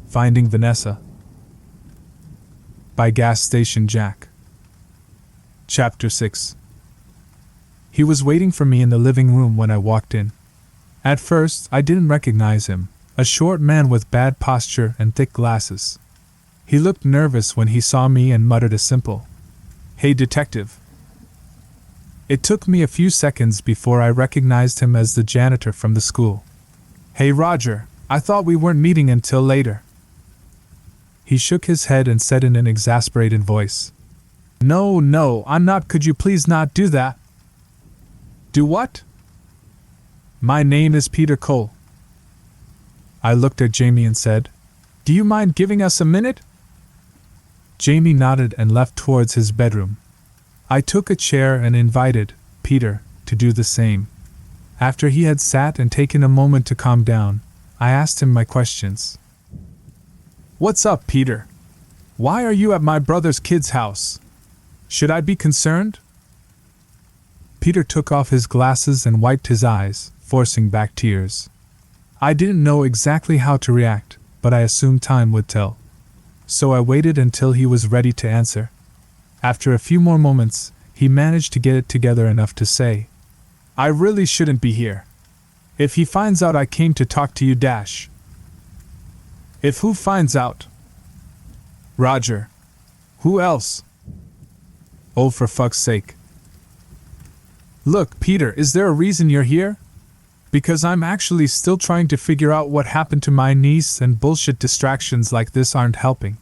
Finding Vanessa by Gas Station Jack. Chapter 6. He was waiting for me in the living room when I walked in. At first, I didn't recognize him, a short man with bad posture and thick glasses. He looked nervous when he saw me and muttered a simple, "Hey, detective." It took me a few seconds before I recognized him as the janitor from the school. "Hey, Roger, I thought we weren't meeting until later." He shook his head and said in an exasperated voice, No, I'm not. Could you please not do that?" "Do what?" "My name is Peter Cole." I looked at Jamie and said, "Do you mind giving us a minute?" Jamie nodded and left towards his bedroom. I took a chair and invited Peter to do the same. After he had sat and taken a moment to calm down, I asked him my questions. "What's up, Peter? Why are you at my brother's kid's house? Should I be concerned?" Peter took off his glasses and wiped his eyes, forcing back tears. I didn't know exactly how to react, but I assumed time would tell. So I waited until he was ready to answer. After a few more moments, he managed to get it together enough to say, "I really shouldn't be here. If he finds out I came to talk to you, dash." "If who finds out?" "Roger. Who else?" "Oh, for fuck's sake." "Look, Peter, is there a reason you're here? Because I'm actually still trying to figure out what happened to my niece, and bullshit distractions like this aren't helping."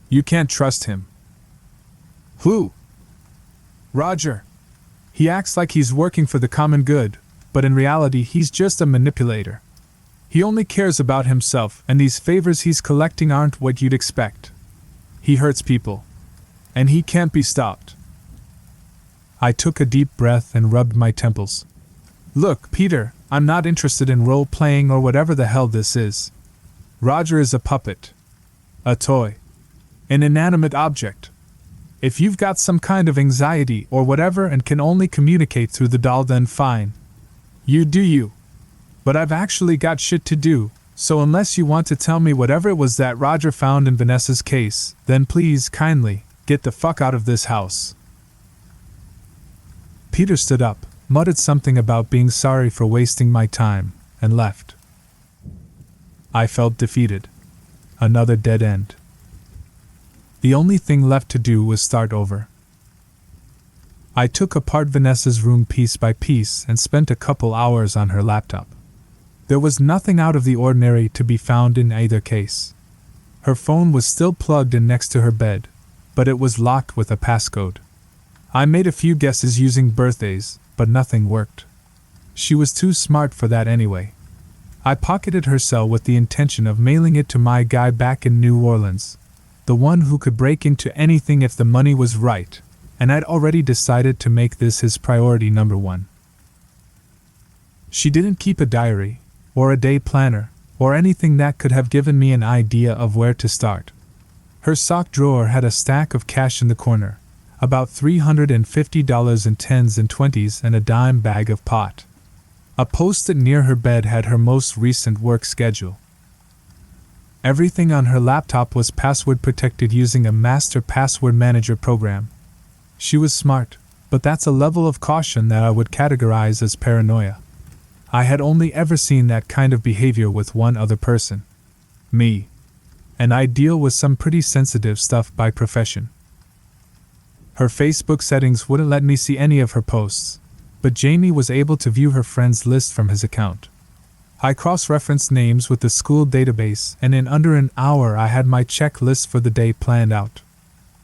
"You can't trust him." "Who?" "Roger. He acts like he's working for the common good, but in reality he's just a manipulator. He only cares about himself, and these favors he's collecting aren't what you'd expect. He hurts people. And he can't be stopped." I took a deep breath and rubbed my temples. "Look, Peter, I'm not interested in role-playing or whatever the hell this is. Roger is a puppet. A toy. An inanimate object. If you've got some kind of anxiety or whatever and can only communicate through the doll, then fine. You do you. But I've actually got shit to do, so unless you want to tell me whatever it was that Roger found in Vanessa's case, then please, kindly, get the fuck out of this house." Peter stood up, muttered something about being sorry for wasting my time, and left. I felt defeated. Another dead end. The only thing left to do was start over. I took apart Vanessa's room piece by piece and spent a couple hours on her laptop. There was nothing out of the ordinary to be found in either case. Her phone was still plugged in next to her bed, but it was locked with a passcode. I made a few guesses using birthdays, but nothing worked. She was too smart for that anyway. I pocketed her cell with the intention of mailing it to my guy back in New Orleans, the one who could break into anything if the money was right, and I'd already decided to make this his priority number one. She didn't keep a diary, or a day planner, or anything that could have given me an idea of where to start. Her sock drawer had a stack of cash in the corner, about $350 in 10s and 20s and a dime bag of pot. A post-it near her bed had her most recent work schedule. Everything on her laptop was password protected using a master password manager program. She was smart, but that's a level of caution that I would categorize as paranoia. I had only ever seen that kind of behavior with one other person. Me. And I deal with some pretty sensitive stuff by profession. Her Facebook settings wouldn't let me see any of her posts, but Jamie was able to view her friends list from his account. I cross-referenced names with the school database, and in under an hour I had my checklist for the day planned out.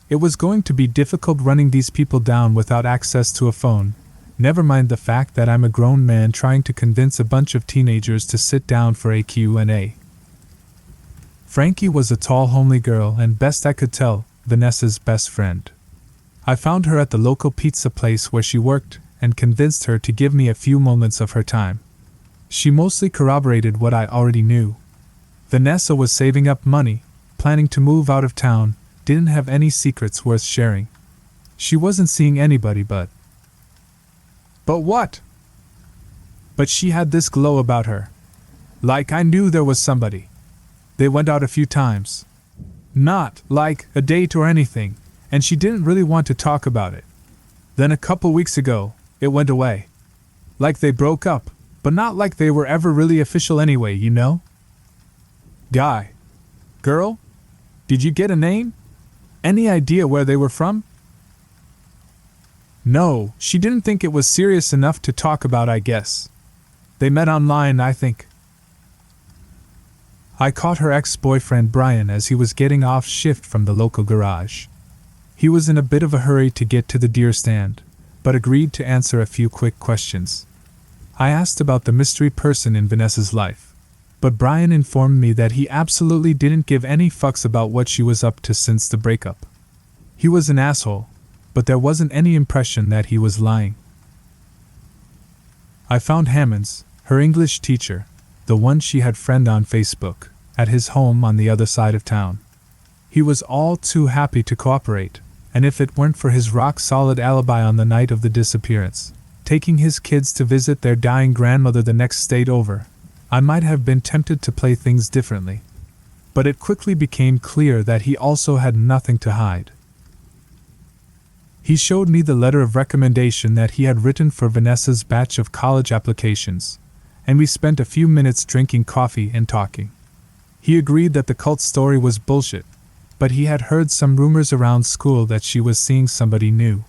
It was going to be difficult running these people down without access to a phone, never mind the fact that I'm a grown man trying to convince a bunch of teenagers to sit down for a Q&A. Frankie was a tall, homely girl and, best I could tell, Vanessa's best friend. I found her at the local pizza place where she worked and convinced her to give me a few moments of her time. She mostly corroborated what I already knew. Vanessa was saving up money, planning to move out of town, didn't have any secrets worth sharing. She wasn't seeing anybody but what? But she had this glow about her. Like I knew there was somebody. They went out a few times. Not like a date or anything, and she didn't really want to talk about it. Then a couple weeks ago, it went away. Like they broke up, but not like they were ever really official anyway, you know? Guy. Girl? Did you get a name? Any idea where they were from? No, she didn't think it was serious enough to talk about, I guess. They met online, I think. I caught her ex-boyfriend Brian as he was getting off shift from the local garage. He was in a bit of a hurry to get to the deer stand, but agreed to answer a few quick questions. I asked about the mystery person in Vanessa's life, but Brian informed me that he absolutely didn't give any fucks about what she was up to since the breakup. He was an asshole, but there wasn't any impression that he was lying. I found Hammonds, her English teacher, the one she had friend on Facebook, at his home on the other side of town. He was all too happy to cooperate, and if it weren't for his rock-solid alibi on the night of the disappearance, taking his kids to visit their dying grandmother the next state over, I might have been tempted to play things differently. But it quickly became clear that he also had nothing to hide. He showed me the letter of recommendation that he had written for Vanessa's batch of college applications, and we spent a few minutes drinking coffee and talking. He agreed that the cult story was bullshit, but he had heard some rumors around school that she was seeing somebody new.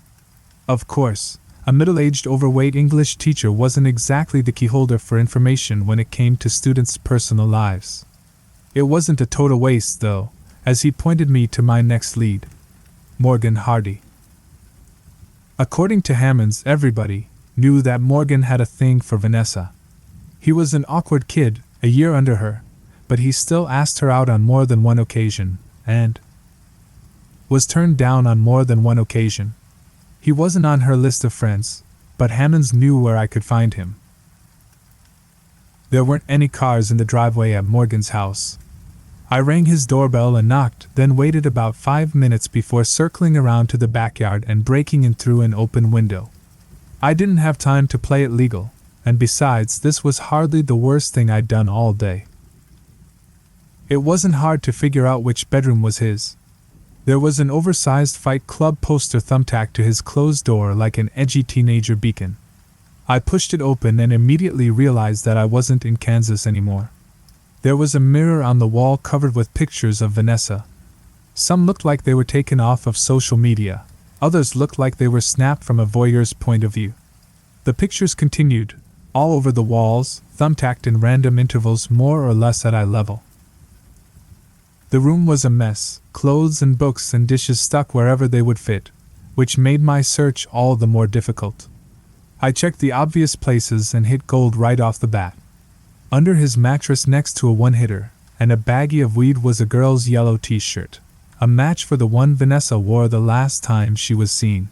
Of course, a middle-aged overweight English teacher wasn't exactly the keyholder for information when it came to students' personal lives. It wasn't a total waste, though, as he pointed me to my next lead, Morgan Hardy. According to Hammonds, everybody knew that Morgan had a thing for Vanessa. He was an awkward kid, a year under her, but he still asked her out on more than one occasion, and was turned down on more than one occasion. He wasn't on her list of friends, but Hammonds knew where I could find him. There weren't any cars in the driveway at Morgan's house. I rang his doorbell and knocked, then waited about 5 minutes before circling around to the backyard and breaking in through an open window. I didn't have time to play it legal, and besides, this was hardly the worst thing I'd done all day. It wasn't hard to figure out which bedroom was his. There was an oversized Fight Club poster thumbtacked to his closed door like an edgy teenager beacon. I pushed it open and immediately realized that I wasn't in Kansas anymore. There was a mirror on the wall covered with pictures of Vanessa. Some looked like they were taken off of social media, others looked like they were snapped from a voyeur's point of view. The pictures continued, all over the walls, thumbtacked in random intervals more or less at eye level. The room was a mess, clothes and books and dishes stuck wherever they would fit, which made my search all the more difficult. I checked the obvious places and hit gold right off the bat. Under his mattress next to a one-hitter and a baggie of weed was a girl's yellow t-shirt, a match for the one Vanessa wore the last time she was seen.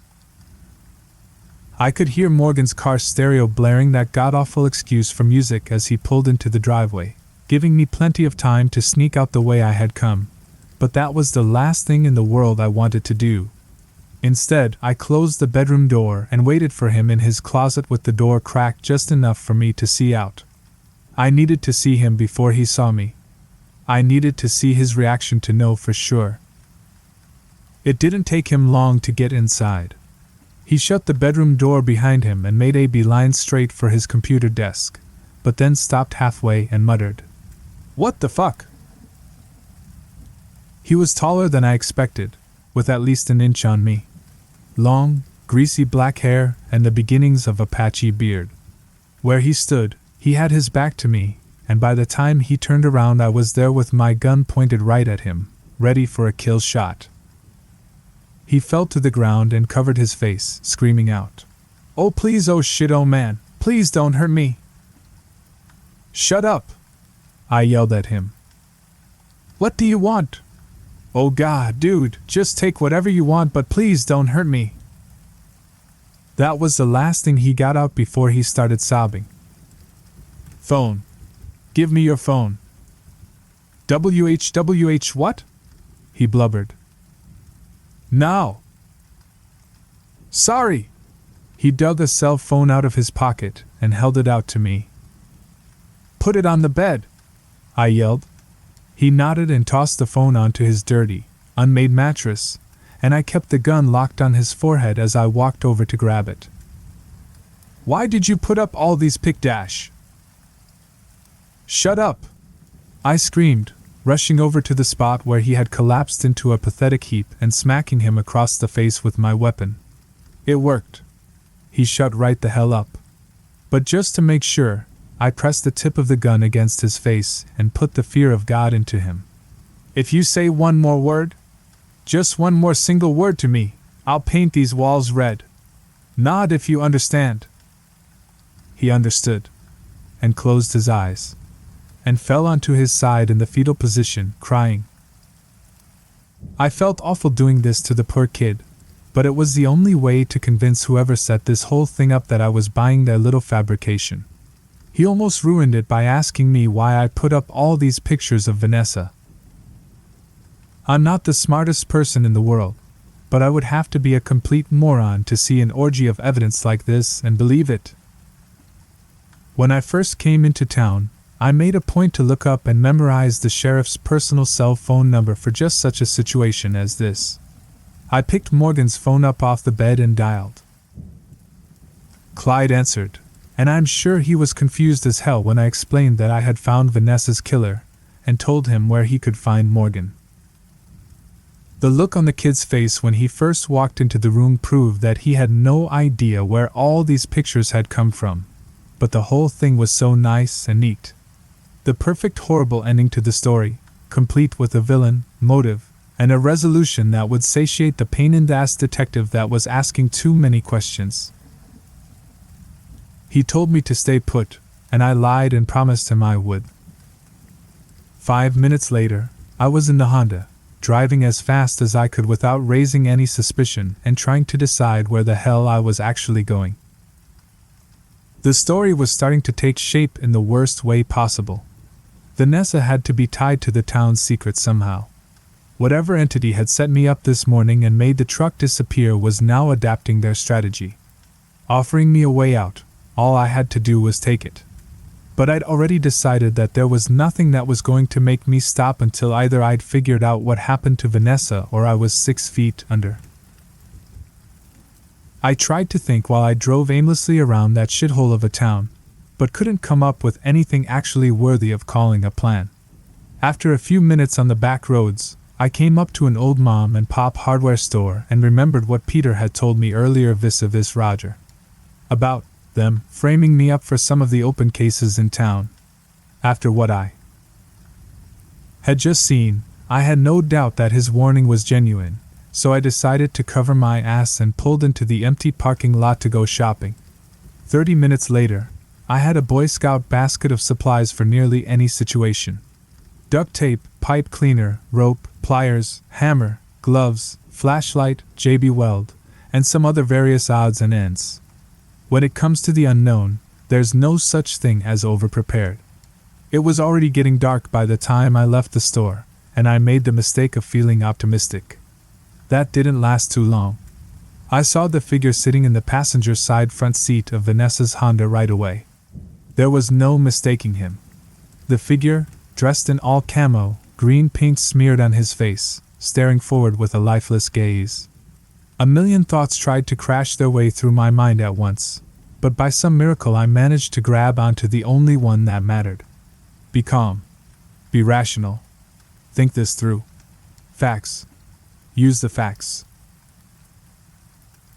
I could hear Morgan's car stereo blaring that god-awful excuse for music as he pulled into the driveway, giving me plenty of time to sneak out the way I had come, but that was the last thing in the world I wanted to do. Instead, I closed the bedroom door and waited for him in his closet with the door cracked just enough for me to see out. I needed to see him before he saw me. I needed to see his reaction to know for sure. It didn't take him long to get inside. He shut the bedroom door behind him and made a beeline straight for his computer desk, but then stopped halfway and muttered, "What the fuck?" He was taller than I expected, with at least an inch on me. Long, greasy black hair and the beginnings of a patchy beard. Where he stood, he had his back to me, and by the time he turned around I was there with my gun pointed right at him, ready for a kill shot. He fell to the ground and covered his face, screaming out, "Oh please, oh shit, oh man, please don't hurt me." "Shut up!" I yelled at him. "What do you want?" "Oh god, dude, just take whatever you want but please don't hurt me." That was the last thing he got out before he started sobbing. "Phone. Give me your phone." WH what?" he blubbered. "Now." "Sorry." He dug a cell phone out of his pocket and held it out to me. "Put it on the bed," I yelled. He nodded and tossed the phone onto his dirty, unmade mattress, and I kept the gun locked on his forehead as I walked over to grab it. "Why did you put up all these pic-dash?" "Shut up!" I screamed, rushing over to the spot where he had collapsed into a pathetic heap and smacking him across the face with my weapon. It worked. He shut right the hell up. But just to make sure, I pressed the tip of the gun against his face and put the fear of God into him. "If you say one more word, just one more single word to me, I'll paint these walls red. Nod if you understand." He understood, and closed his eyes, and fell onto his side in the fetal position, crying. I felt awful doing this to the poor kid, but it was the only way to convince whoever set this whole thing up that I was buying their little fabrication. He almost ruined it by asking me why I put up all these pictures of Vanessa. I'm not the smartest person in the world, but I would have to be a complete moron to see an orgy of evidence like this and believe it. When I first came into town, I made a point to look up and memorize the sheriff's personal cell phone number for just such a situation as this. I picked Morgan's phone up off the bed and dialed. Clyde answered, and I'm sure he was confused as hell when I explained that I had found Vanessa's killer, and told him where he could find Morgan. The look on the kid's face when he first walked into the room proved that he had no idea where all these pictures had come from, but the whole thing was so nice and neat. The perfect horrible ending to the story, complete with a villain, motive, and a resolution that would satiate the pain-in-the-ass detective that was asking too many questions. He told me to stay put, and I lied and promised him I would. 5 minutes later, I was in the Honda, driving as fast as I could without raising any suspicion and trying to decide where the hell I was actually going. The story was starting to take shape in the worst way possible. Vanessa had to be tied to the town's secret somehow. Whatever entity had set me up this morning and made the truck disappear was now adapting their strategy. Offering me a way out, all I had to do was take it. But I'd already decided that there was nothing that was going to make me stop until either I'd figured out what happened to Vanessa or I was 6 feet under. I tried to think while I drove aimlessly around that shithole of a town, but couldn't come up with anything actually worthy of calling a plan. After a few minutes on the back roads, I came up to an old mom and pop hardware store and remembered what Peter had told me earlier vis-a-vis Roger. About them framing me up for some of the open cases in town. After what I had just seen, I had no doubt that his warning was genuine, so I decided to cover my ass and pulled into the empty parking lot to go shopping. 30 minutes later, I had a Boy Scout basket of supplies for nearly any situation. Duct tape, pipe cleaner, rope, pliers, hammer, gloves, flashlight, JB Weld, and some other various odds and ends. When it comes to the unknown, there's no such thing as over-prepared. It was already getting dark by the time I left the store, and I made the mistake of feeling optimistic. That didn't last too long. I saw the figure sitting in the passenger side front seat of Vanessa's Honda right away. There was no mistaking him. The figure, dressed in all camo, green paint smeared on his face, staring forward with a lifeless gaze. A million thoughts tried to crash their way through my mind at once, but by some miracle I managed to grab onto the only one that mattered. Be calm. Be rational. Think this through. Facts. Use the facts.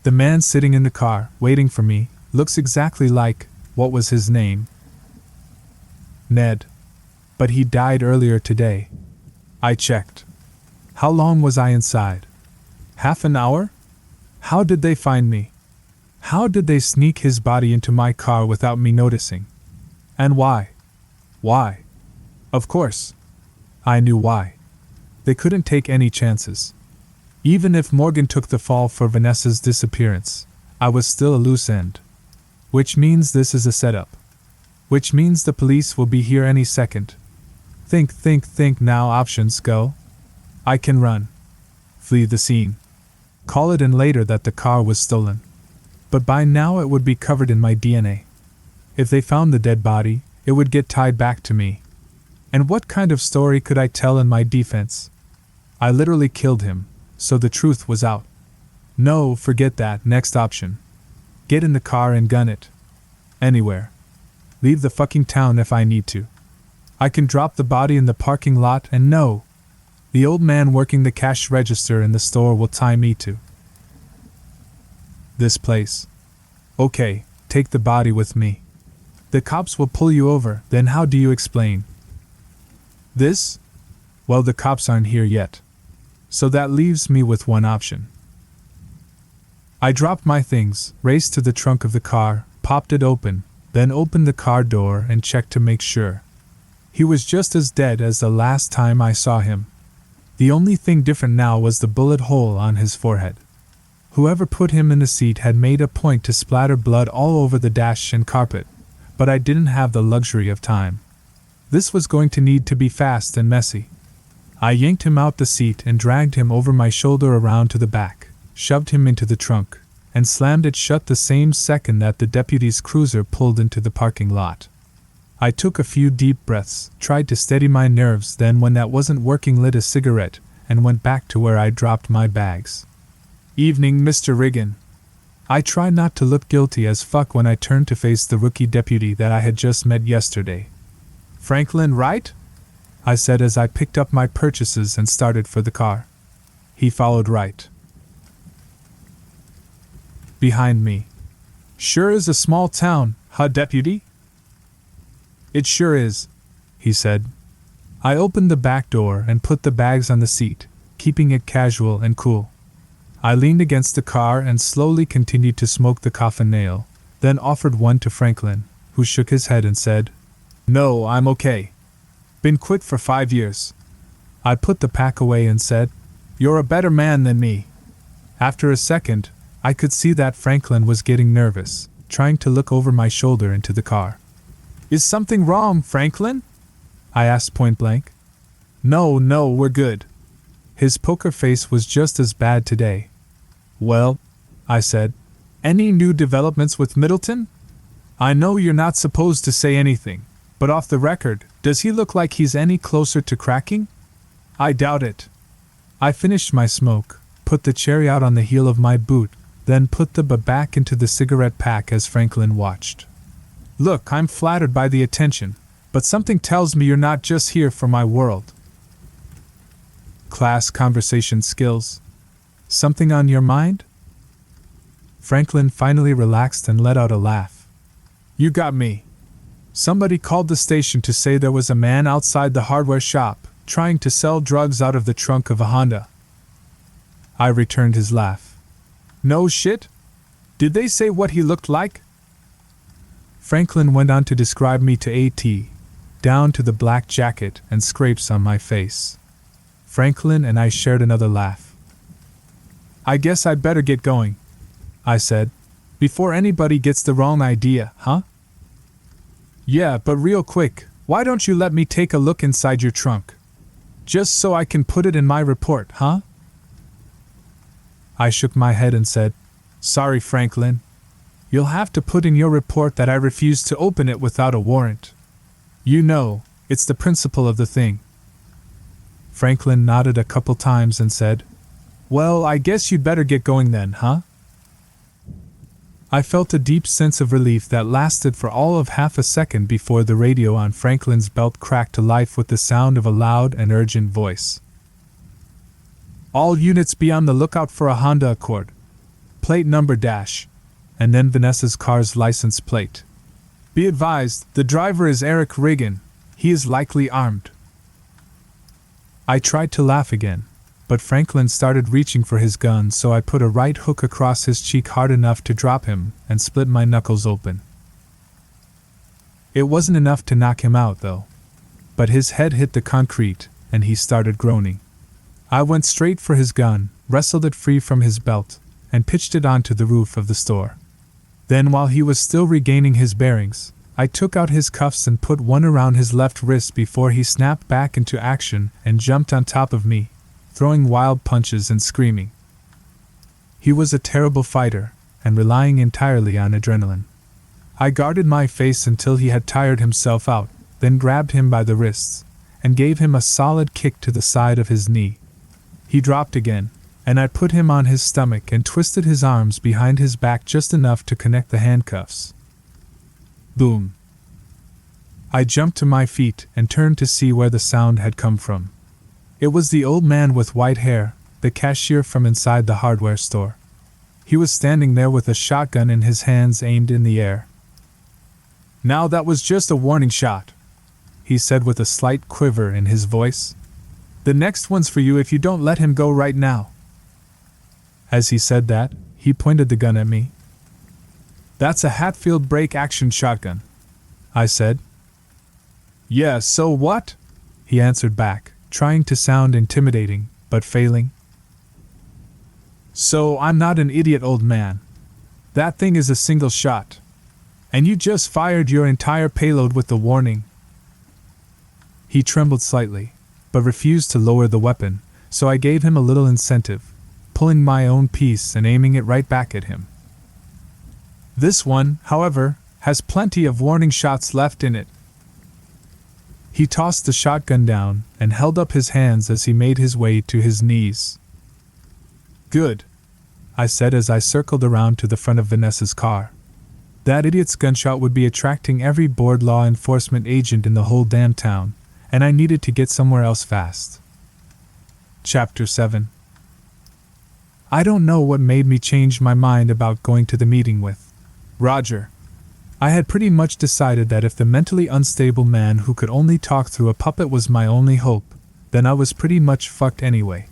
The man sitting in the car, waiting for me, looks exactly like, what was his name? Ned. But he died earlier today. I checked. How long was I inside? Half an hour? How did they find me? How did they sneak his body into my car without me noticing? And why? Why? Of course. I knew why. They couldn't take any chances. Even if Morgan took the fall for Vanessa's disappearance, I was still a loose end. Which means this is a setup. Which means the police will be here any second. Think now. Options go. I can run. Flee the scene. Call it in later that the car was stolen. But by now it would be covered in my DNA. If they found the dead body, it would get tied back to me. And what kind of story could I tell in my defense? I literally killed him, so the truth was out. No, forget that, next option. Get in the car and gun it. Anywhere. Leave the fucking town if I need to. I can drop the body in the parking lot and no. The old man working the cash register in the store will tie me to this place. Okay, take the body with me. The cops will pull you over, then how do you explain this? Well, the cops aren't here yet. So that leaves me with one option. I dropped my things, raced to the trunk of the car, popped it open, then opened the car door and checked to make sure. He was just as dead as the last time I saw him. The only thing different now was the bullet hole on his forehead. Whoever put him in the seat had made a point to splatter blood all over the dash and carpet, but I didn't have the luxury of time. This was going to need to be fast and messy. I yanked him out the seat and dragged him over my shoulder around to the back, shoved him into the trunk, and slammed it shut the same second that the deputy's cruiser pulled into the parking lot. I took a few deep breaths, tried to steady my nerves, then when that wasn't working lit a cigarette, and went back to where I dropped my bags. Evening, Mr. Riggin. I tried not to look guilty as fuck when I turned to face the rookie deputy that I had just met yesterday. Franklin, right? I said as I picked up my purchases and started for the car. He followed right behind me. Sure is a small town, huh, deputy? It sure is, he said. I opened the back door and put the bags on the seat, keeping it casual and cool. I leaned against the car and slowly continued to smoke the coffin nail, then offered one to Franklin, who shook his head and said, No, I'm okay. Been quit for 5 years. I put the pack away and said, You're a better man than me. After a second, I could see that Franklin was getting nervous, trying to look over my shoulder into the car. Is something wrong, Franklin? I asked point blank. No, we're good. His poker face was just as bad today. Well, I said, any new developments with Middleton? I know you're not supposed to say anything, but off the record, does he look like he's any closer to cracking? I doubt it. I finished my smoke, put the cherry out on the heel of my boot, then put the butt back into the cigarette pack as Franklin watched. Look, I'm flattered by the attention, but something tells me you're not just here for my world. Class conversation skills. Something on your mind? Franklin finally relaxed and let out a laugh. You got me. Somebody called the station to say there was a man outside the hardware shop, trying to sell drugs out of the trunk of a Honda. I returned his laugh. No shit? Did they say what he looked like? Franklin went on to describe me to A.T., down to the black jacket and scrapes on my face. Franklin and I shared another laugh. I guess I'd better get going, I said, before anybody gets the wrong idea, huh? Yeah, but real quick, why don't you let me take a look inside your trunk? Just so I can put it in my report, huh? I shook my head and said, Sorry, Franklin. You'll have to put in your report that I refused to open it without a warrant. You know, it's the principle of the thing. Franklin nodded a couple times and said, Well, I guess you'd better get going then, huh? I felt a deep sense of relief that lasted for all of half a second before the radio on Franklin's belt cracked to life with the sound of a loud and urgent voice. All units be on the lookout for a Honda Accord. Plate number dash. And then Vanessa's car's license plate. Be advised, the driver is Eric Riggin. He is likely armed. I tried to laugh again, but Franklin started reaching for his gun, so I put a right hook across his cheek hard enough to drop him and split my knuckles open. It wasn't enough to knock him out, though. But his head hit the concrete, and he started groaning. I went straight for his gun, wrestled it free from his belt, and pitched it onto the roof of the store. Then, while he was still regaining his bearings, I took out his cuffs and put one around his left wrist before he snapped back into action and jumped on top of me, throwing wild punches and screaming. He was a terrible fighter, and relying entirely on adrenaline. I guarded my face until he had tired himself out, then grabbed him by the wrists, and gave him a solid kick to the side of his knee. He dropped again, and I put him on his stomach and twisted his arms behind his back just enough to connect the handcuffs. Boom. I jumped to my feet and turned to see where the sound had come from. It was the old man with white hair, the cashier from inside the hardware store. He was standing there with a shotgun in his hands aimed in the air. "Now that was just a warning shot," he said with a slight quiver in his voice. "The next one's for you if you don't let him go right now." As he said that, he pointed the gun at me. "That's a Hatfield break-action shotgun," I said. "Yeah, so what?" he answered back, trying to sound intimidating, but failing. "So I'm not an idiot, old man. That thing is a single shot. And you just fired your entire payload with the warning." He trembled slightly, but refused to lower the weapon, so I gave him a little incentive, pulling my own piece and aiming it right back at him. "This one, however, has plenty of warning shots left in it." He tossed the shotgun down and held up his hands as he made his way to his knees. "Good," I said as I circled around to the front of Vanessa's car. That idiot's gunshot would be attracting every bored law enforcement agent in the whole damn town, and I needed to get somewhere else fast. Chapter 7. I don't know what made me change my mind about going to the meeting with Roger. I had pretty much decided that if the mentally unstable man who could only talk through a puppet was my only hope, then I was pretty much fucked anyway.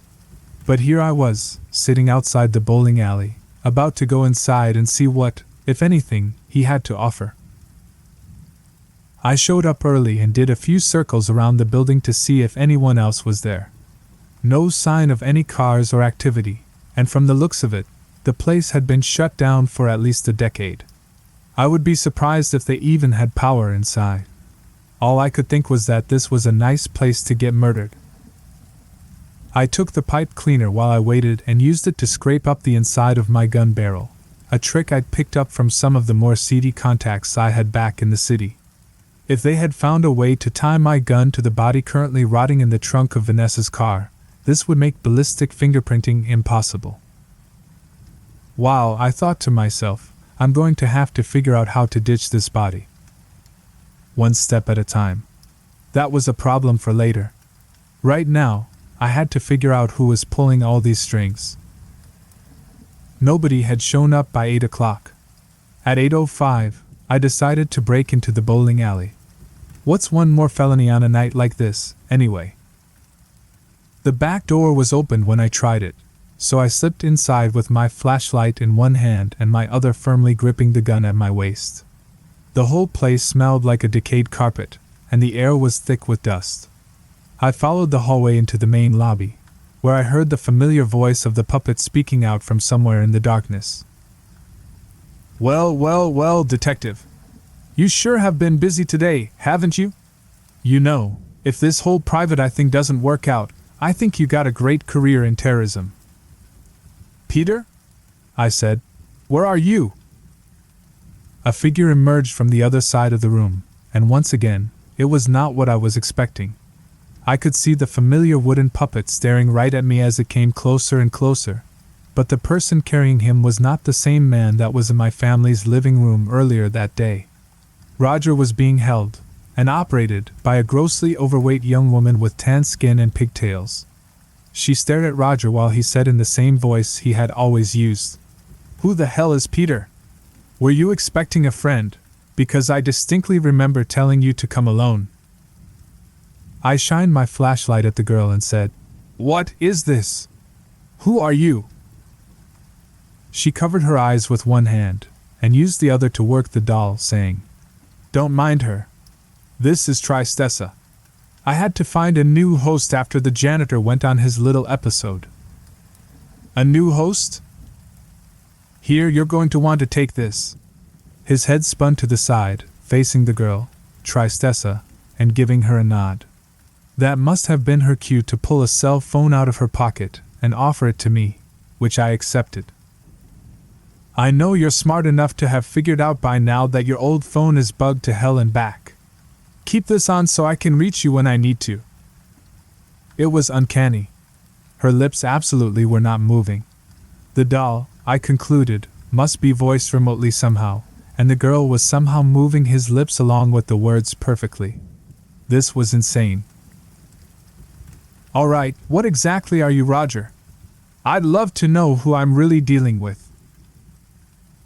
But here I was, sitting outside the bowling alley, about to go inside and see what, if anything, he had to offer. I showed up early and did a few circles around the building to see if anyone else was there. No sign of any cars or activity, and from the looks of it, the place had been shut down for at least a decade. I would be surprised if they even had power inside. All I could think was that this was a nice place to get murdered. I took the pipe cleaner while I waited and used it to scrape up the inside of my gun barrel, a trick I'd picked up from some of the more seedy contacts I had back in the city. If they had found a way to tie my gun to the body currently rotting in the trunk of Vanessa's car, this would make ballistic fingerprinting impossible. Wow, I thought to myself, I'm going to have to figure out how to ditch this body. One step at a time. That was a problem for later. Right now, I had to figure out who was pulling all these strings. Nobody had shown up by 8 o'clock. At 8:05, I decided to break into the bowling alley. What's one more felony on a night like this, anyway? The back door was open when I tried it, so I slipped inside with my flashlight in one hand and my other firmly gripping the gun at my waist. The whole place smelled like a decayed carpet, and the air was thick with dust. I followed the hallway into the main lobby, where I heard the familiar voice of the puppet speaking out from somewhere in the darkness. Well, detective. You sure have been busy today, haven't you? You know, if this whole private eye thing doesn't work out, I think you got a great career in terrorism." "Peter?" I said. "Where are you?" A figure emerged from the other side of the room, and once again, it was not what I was expecting. I could see the familiar wooden puppet staring right at me as it came closer and closer, but the person carrying him was not the same man that was in my family's living room earlier that day. Roger was being held and operated by a grossly overweight young woman with tan skin and pigtails. She stared at Roger while he said in the same voice he had always used, "Who the hell is Peter? Were you expecting a friend? Because I distinctly remember telling you to come alone." I shined my flashlight at the girl and said, "What is this? Who are you?" She covered her eyes with one hand and used the other to work the doll, saying, "Don't mind her. This is Tristessa. I had to find a new host after the janitor went on his little episode." "A new host? Here, you're going to want to take this." His head spun to the side, facing the girl, Tristessa, and giving her a nod. That must have been her cue to pull a cell phone out of her pocket and offer it to me, which I accepted. "I know you're smart enough to have figured out by now that your old phone is bugged to hell and back. Keep this on so I can reach you when I need to. It was uncanny. Her lips absolutely were not moving. The doll, I concluded, must be voiced remotely somehow, and the girl was somehow moving his lips along with the words perfectly. This was insane. Alright, what exactly are you, Roger? I'd love to know who I'm really dealing with.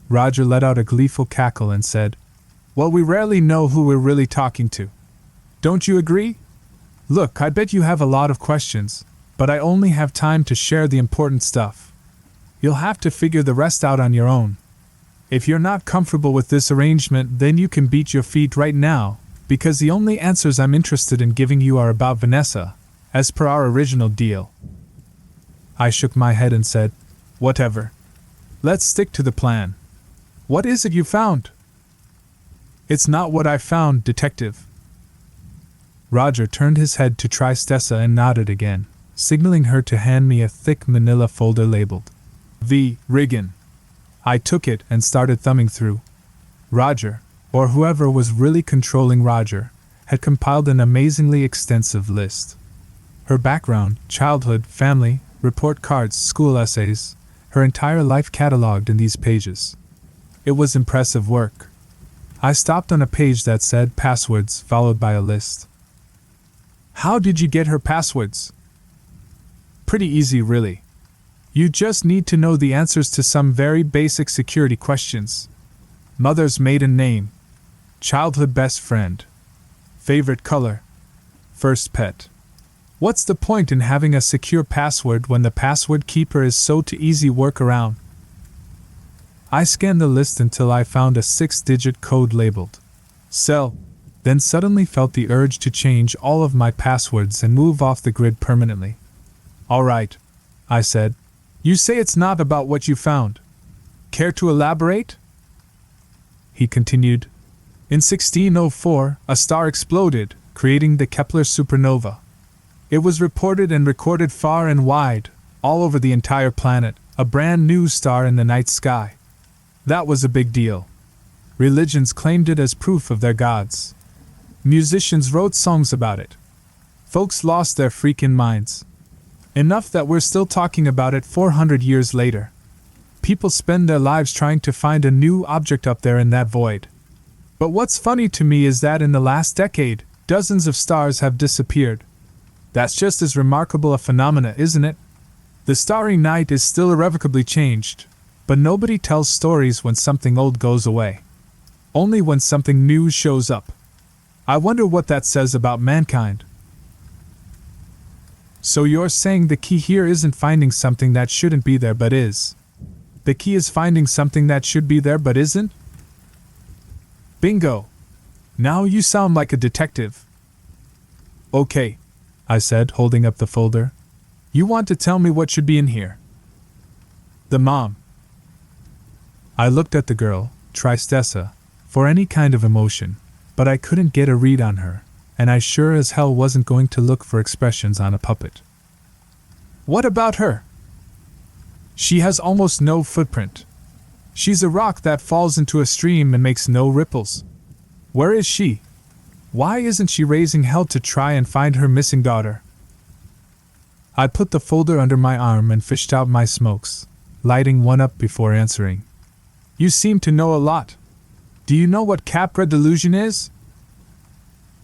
Roger let out a gleeful cackle and said, Well, we rarely know who we're really talking to. Don't you agree? Look, I bet you have a lot of questions, but I only have time to share the important stuff. You'll have to figure the rest out on your own. If you're not comfortable with this arrangement, then you can beat your feet right now, because the only answers I'm interested in giving you are about Vanessa, as per our original deal. I shook my head and said, Whatever. Let's stick to the plan. What is it you found? It's not what I found, Detective. Roger turned his head to Tristessa and nodded again, signaling her to hand me a thick manila folder labeled V. Riggin. I took it and started thumbing through. Roger, or whoever was really controlling Roger, had compiled an amazingly extensive list. Her background, childhood, family, report cards, school essays, her entire life catalogued in these pages. It was impressive work. I stopped on a page that said passwords, followed by a list. How did you get her passwords? Pretty easy, really. You just need to know the answers to some very basic security questions. Mother's maiden name, childhood best friend, favorite color, first pet. What's the point in having a secure password when the password keeper is so easy work around? I scanned the list until I found a 6-digit code labeled Cell, then suddenly felt the urge to change all of my passwords and move off the grid permanently. All right, I said. You say it's not about what you found. Care to elaborate? He continued. In 1604, a star exploded, creating the Kepler supernova. It was reported and recorded far and wide, all over the entire planet, a brand new star in the night sky. That was a big deal. Religions claimed it as proof of their gods. Musicians wrote songs about it. Folks lost their freaking minds. Enough that we're still talking about it 400 years later. People spend their lives trying to find a new object up there in that void. But what's funny to me is that in the last decade, dozens of stars have disappeared. That's just as remarkable a phenomena, isn't it? The starry night is still irrevocably changed, but nobody tells stories when something old goes away. Only when something new shows up. I wonder what that says about mankind. So you're saying the key here isn't finding something that shouldn't be there but is. The key is finding something that should be there but isn't? Bingo! Now you sound like a detective. Okay, I said, holding up the folder. You want to tell me what should be in here? The mom. I looked at the girl, Tristessa, for any kind of emotion, but I couldn't get a read on her, and I sure as hell wasn't going to look for expressions on a puppet. What about her? She has almost no footprint. She's a rock that falls into a stream and makes no ripples. Where is she? Why isn't she raising hell to try and find her missing daughter? I put the folder under my arm and fished out my smokes, lighting one up before answering. You seem to know a lot. Do you know what Capra delusion is?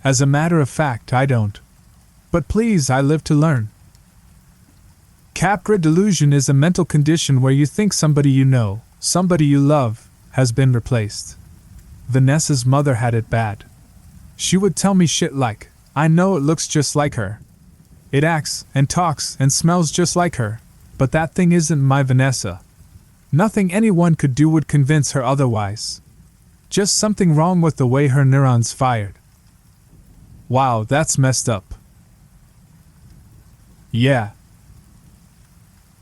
As a matter of fact, I don't. But please, I live to learn. Capra delusion is a mental condition where you think somebody you know, somebody you love, has been replaced. Vanessa's mother had it bad. She would tell me shit like, I know it looks just like her. It acts and talks and smells just like her, but that thing isn't my Vanessa. Nothing anyone could do would convince her otherwise. Just something wrong with the way her neurons fired. Wow, that's messed up. Yeah.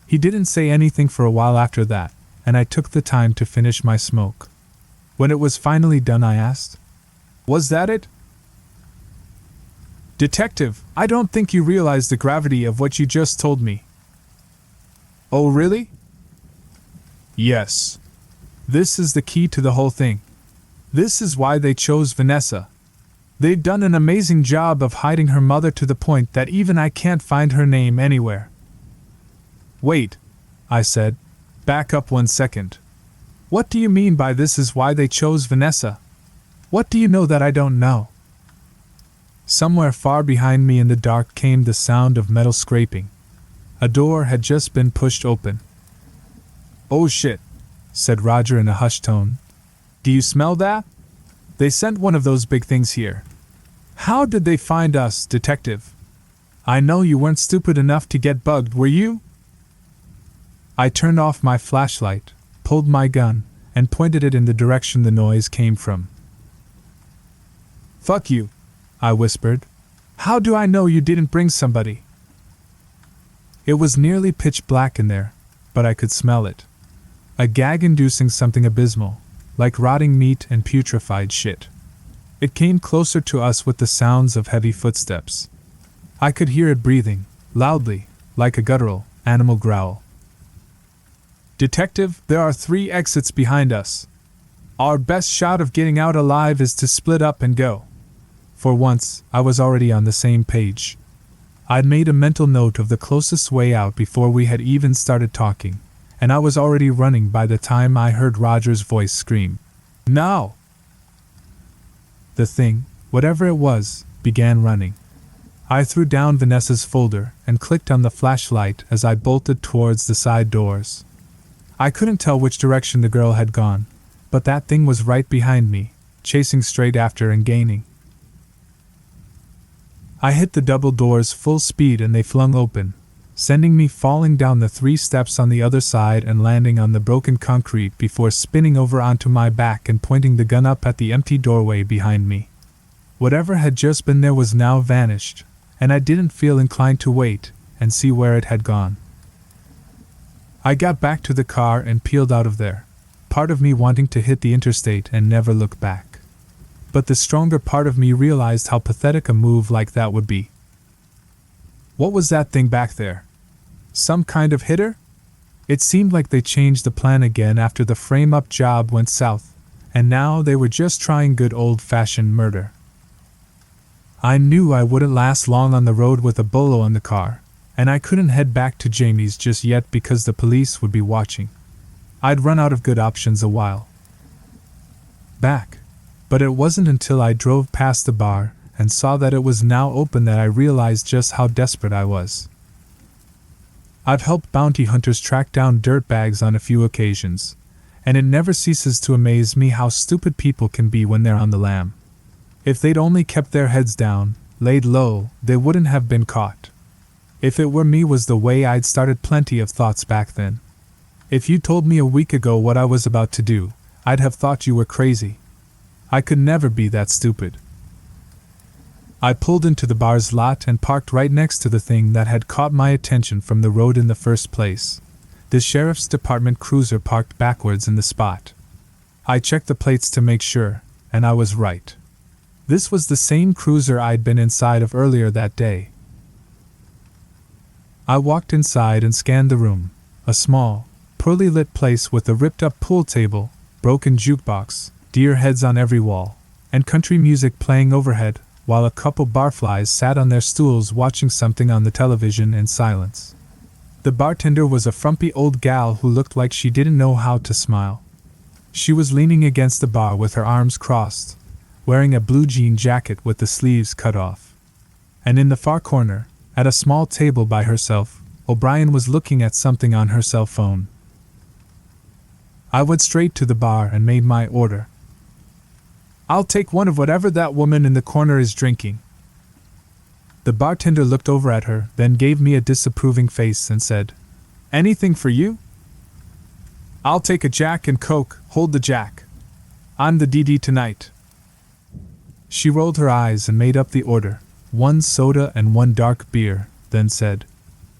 He didn't say anything for a while after that, and I took the time to finish my smoke. When it was finally done, I asked, Was that it? Detective, I don't think you realize the gravity of what you just told me. Oh, really? Yes. This is the key to the whole thing. This is why they chose Vanessa. They've done an amazing job of hiding her mother to the point that even I can't find her name anywhere. Wait, I said. Back up 1 second. What do you mean by this is why they chose Vanessa? What do you know that I don't know? Somewhere far behind me in the dark came the sound of metal scraping. A door had just been pushed open. "Oh shit," said Roger in a hushed tone. "Do you smell that? They sent one of those big things here. How did they find us, detective? I know you weren't stupid enough to get bugged, were you?" I turned off my flashlight, pulled my gun, and pointed it in the direction the noise came from. "Fuck you," I whispered. "How do I know you didn't bring somebody?" It was nearly pitch black in there, but I could smell it. A gag-inducing something abysmal, like rotting meat and putrefied shit. It came closer to us with the sounds of heavy footsteps. I could hear it breathing, loudly, like a guttural, animal growl. "Detective, there are 3 exits behind us. Our best shot of getting out alive is to split up and go." For once, I was already on the same page. I'd made a mental note of the closest way out before we had even started talking, and I was already running by the time I heard Roger's voice scream, "Now!" The thing, whatever it was, began running. I threw down Vanessa's folder and clicked on the flashlight as I bolted towards the side doors. I couldn't tell which direction the girl had gone, but that thing was right behind me, chasing straight after and gaining. I hit the double doors full speed and they flung open, sending me falling down the 3 steps on the other side and landing on the broken concrete before spinning over onto my back and pointing the gun up at the empty doorway behind me. Whatever had just been there was now vanished, and I didn't feel inclined to wait and see where it had gone. I got back to the car and peeled out of there, part of me wanting to hit the interstate and never look back. But the stronger part of me realized how pathetic a move like that would be. What was that thing back there? Some kind of hitter? It seemed like they changed the plan again after the frame-up job went south, and now they were just trying good old-fashioned murder. I knew I wouldn't last long on the road with a bolo on the car, and I couldn't head back to Jamie's just yet because the police would be watching. I'd run out of good options a while back. But it wasn't until I drove past the bar and saw that it was now open that I realized just how desperate I was. I've helped bounty hunters track down dirtbags on a few occasions, and it never ceases to amaze me how stupid people can be when they're on the lam. If they'd only kept their heads down, laid low, they wouldn't have been caught. If it were me was the way I'd started plenty of thoughts back then. If you told me a week ago what I was about to do, I'd have thought you were crazy. I could never be that stupid. I pulled into the bar's lot and parked right next to the thing that had caught my attention from the road in the first place. The sheriff's department cruiser parked backwards in the spot. I checked the plates to make sure, and I was right. This was the same cruiser I'd been inside of earlier that day. I walked inside and scanned the room, a small, poorly lit place with a ripped-up pool table, broken jukebox, deer heads on every wall, and country music playing overhead, while a couple barflies sat on their stools watching something on the television in silence. The bartender was a frumpy old gal who looked like she didn't know how to smile. She was leaning against the bar with her arms crossed, wearing a blue jean jacket with the sleeves cut off. And in the far corner, at a small table by herself, O'Brien was looking at something on her cell phone. I went straight to the bar and made my order. "I'll take one of whatever that woman in the corner is drinking." The bartender looked over at her, then gave me a disapproving face and said, "Anything for you?" "I'll take a Jack and Coke, hold the Jack. I'm the DD tonight." She rolled her eyes and made up the order, 1 soda and 1 dark beer, then said,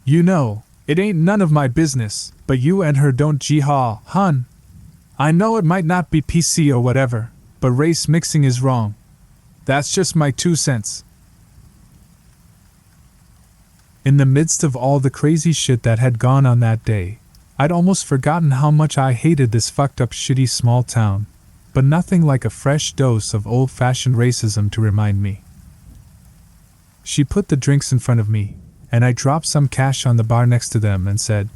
"You know, it ain't none of my business, but you and her don't jee-haw, hun. I know it might not be PC or whatever, but race mixing is wrong. That's just my 2 cents. In the midst of all the crazy shit that had gone on that day, I'd almost forgotten how much I hated this fucked up shitty small town, but nothing like a fresh dose of old-fashioned racism to remind me. She put the drinks in front of me, and I dropped some cash on the bar next to them and said,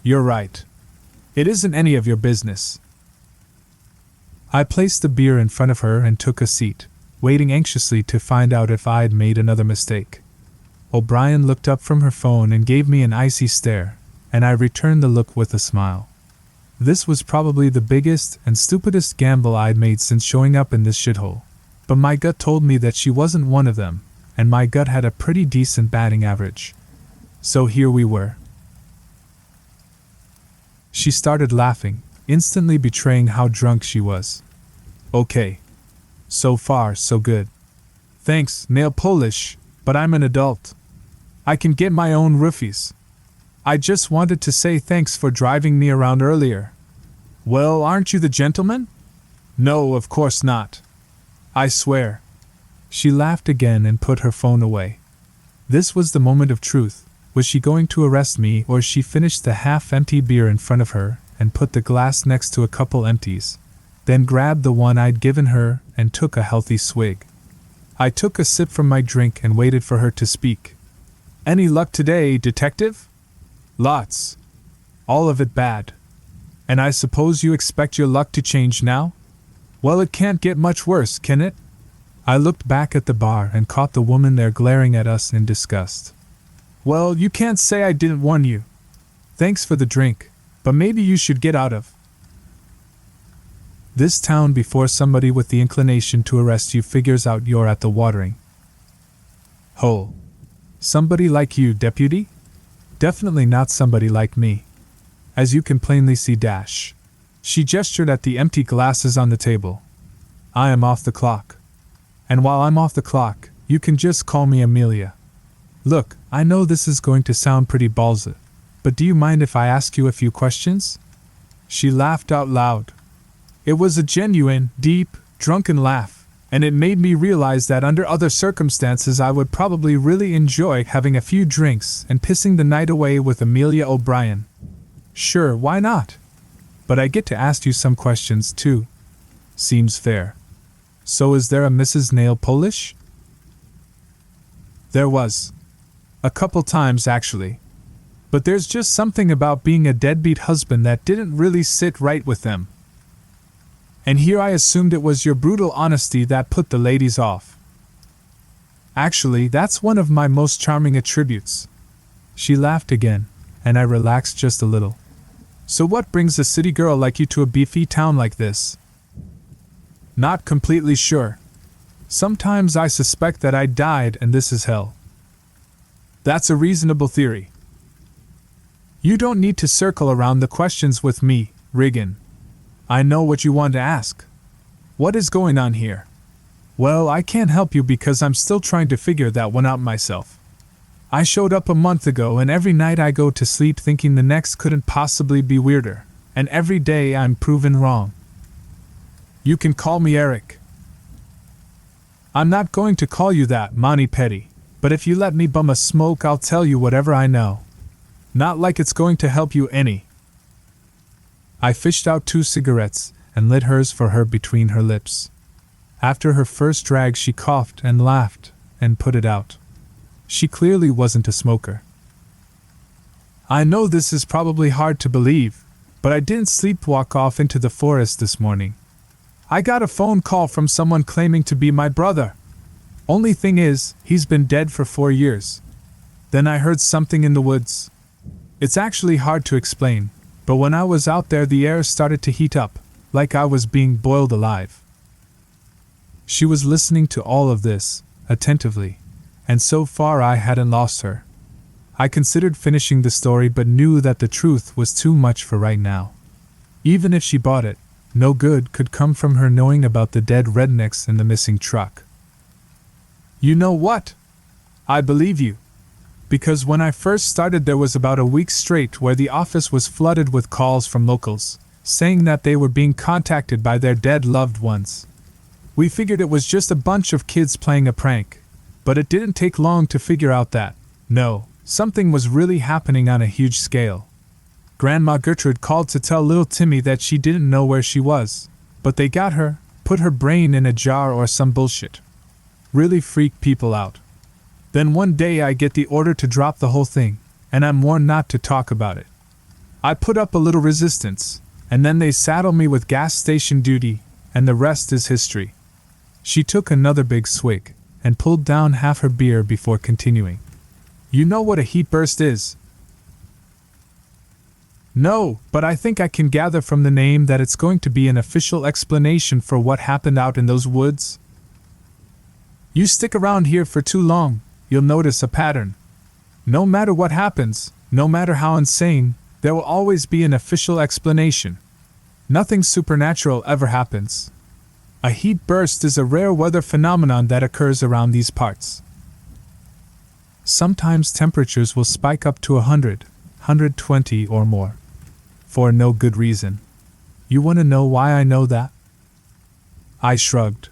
"You're right. It isn't any of your business." I placed the beer in front of her and took a seat, waiting anxiously to find out if I'd made another mistake. O'Brien looked up from her phone and gave me an icy stare, and I returned the look with a smile. This was probably the biggest and stupidest gamble I'd made since showing up in this shithole, but my gut told me that she wasn't one of them, and my gut had a pretty decent batting average. So here we were. She started laughing, instantly betraying how drunk she was. "Okay. So far, so good. Thanks, nail polish, but I'm an adult. I can get my own roofies. I just wanted to say thanks for driving me around earlier." "Well, aren't you the gentleman?" "No, of course not. I swear." She laughed again and put her phone away. This was the moment of truth. Was she going to arrest me, or she finished the half-empty beer in front of her and put the glass next to a couple empties, then grabbed the one I'd given her and took a healthy swig. I took a sip from my drink and waited for her to speak. "Any luck today, detective?" "Lots. All of it bad. And I suppose you expect your luck to change now?" "Well, it can't get much worse, can it?" I looked back at the bar and caught the woman there glaring at us in disgust. "Well, you can't say I didn't warn you. Thanks for the drink, but maybe you should get out of this town before somebody with the inclination to arrest you figures out you're at the watering hole. Somebody like you, deputy? Definitely not somebody like me. As you can plainly see dash." She gestured at the empty glasses on the table. "I am off the clock. And while I'm off the clock, you can just call me Amelia. Look, I know this is going to sound pretty ballsy, but do you mind if I ask you a few questions?" She laughed out loud. It was a genuine, deep, drunken laugh, and it made me realize that under other circumstances I would probably really enjoy having a few drinks and pissing the night away with Amelia O'Brien. Sure, why not? But I get to ask you some questions too. Seems fair. So is there a Mrs. Nail Polish? There was. A couple times, actually. But there's just something about being a deadbeat husband that didn't really sit right with them. And here I assumed it was your brutal honesty that put the ladies off. Actually, that's one of my most charming attributes. She laughed again, and I relaxed just a little. So what brings a city girl like you to a beefy town like this? Not completely sure. Sometimes I suspect that I died and this is hell. That's a reasonable theory. You don't need to circle around the questions with me, Riggin. I know what you want to ask. What is going on here? Well, I can't help you because I'm still trying to figure that one out myself. I showed up a month ago and every night I go to sleep thinking the next couldn't possibly be weirder, and every day I'm proven wrong. You can call me Eric. I'm not going to call you that, Monty Petty, but if you let me bum a smoke I'll tell you whatever I know. Not like it's going to help you any. I fished out 2 cigarettes and lit hers for her between her lips. After her first drag she coughed and laughed and put it out. She clearly wasn't a smoker. I know this is probably hard to believe, but I didn't sleepwalk off into the forest this morning. I got a phone call from someone claiming to be my brother. Only thing is, he's been dead for 4 years. Then I heard something in the woods. It's actually hard to explain, but when I was out there the air started to heat up, like I was being boiled alive. She was listening to all of this, attentively, and so far I hadn't lost her. I considered finishing the story but knew that the truth was too much for right now. Even if she bought it, no good could come from her knowing about the dead rednecks in the missing truck. You know what? I believe you. Because when I first started there was about a week straight where the office was flooded with calls from locals, saying that they were being contacted by their dead loved ones. We figured it was just a bunch of kids playing a prank, but it didn't take long to figure out that, no, something was really happening on a huge scale. Grandma Gertrude called to tell little Timmy that she didn't know where she was, But they got her, put her brain in a jar or some bullshit. Really freak people out. Then one day I get the order to drop the whole thing, and I'm warned not to talk about it. I put up a little resistance, and then they saddle me with gas station duty, and the rest is history. She took another big swig, and pulled down half her beer before continuing. You know what a heat burst is? No, but I think I can gather from the name that it's going to be an official explanation for what happened out in those woods. You stick around here for too long, you'll notice a pattern. No matter what happens, no matter how insane, there will always be an official explanation. Nothing supernatural ever happens. A heat burst is a rare weather phenomenon that occurs around these parts. Sometimes temperatures will spike up to 100, 120 or more. For no good reason. You want to know why I know that? I shrugged.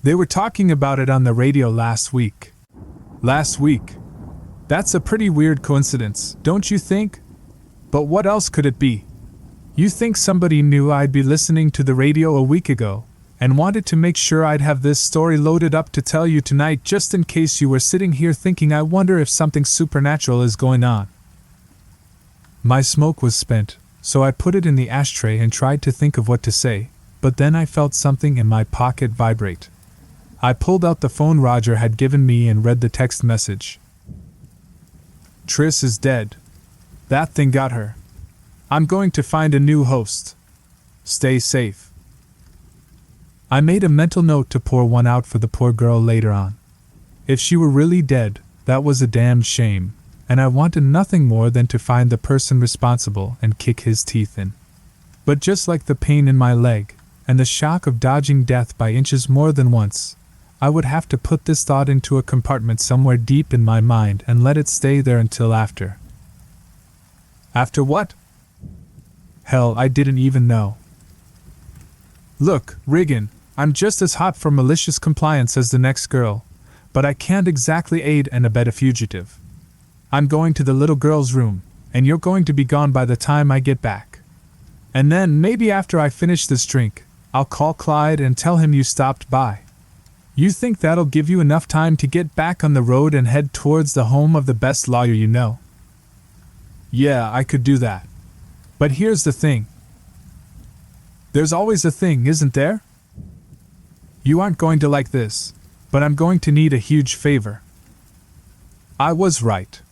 They were talking about it on the radio last week. Last week? That's a pretty weird coincidence, don't you think? But what else could it be? You think somebody knew I'd be listening to the radio a week ago, and wanted to make sure I'd have this story loaded up to tell you tonight just in case you were sitting here thinking I wonder if something supernatural is going on. My smoke was spent, so I put it in the ashtray and tried to think of what to say, but then I felt something in my pocket vibrate. I pulled out the phone Roger had given me and read the text message. Triss is dead. That thing got her. I'm going to find a new host. Stay safe. I made a mental note to pour one out for the poor girl later on. If she were really dead, that was a damned shame, and I wanted nothing more than to find the person responsible and kick his teeth in. But just like the pain in my leg, and the shock of dodging death by inches more than once, I would have to put this thought into a compartment somewhere deep in my mind and let it stay there until after. After what? Hell, I didn't even know. Look, Riggin, I'm just as hot for malicious compliance as the next girl, but I can't exactly aid and abet a fugitive. I'm going to the little girl's room, and you're going to be gone by the time I get back. And then, maybe after I finish this drink, I'll call Clyde and tell him you stopped by. You think that'll give you enough time to get back on the road and head towards the home of the best lawyer you know? Yeah, I could do that. But here's the thing. There's always a thing, isn't there? You aren't going to like this, but I'm going to need a huge favor. I was right.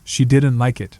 She didn't like it.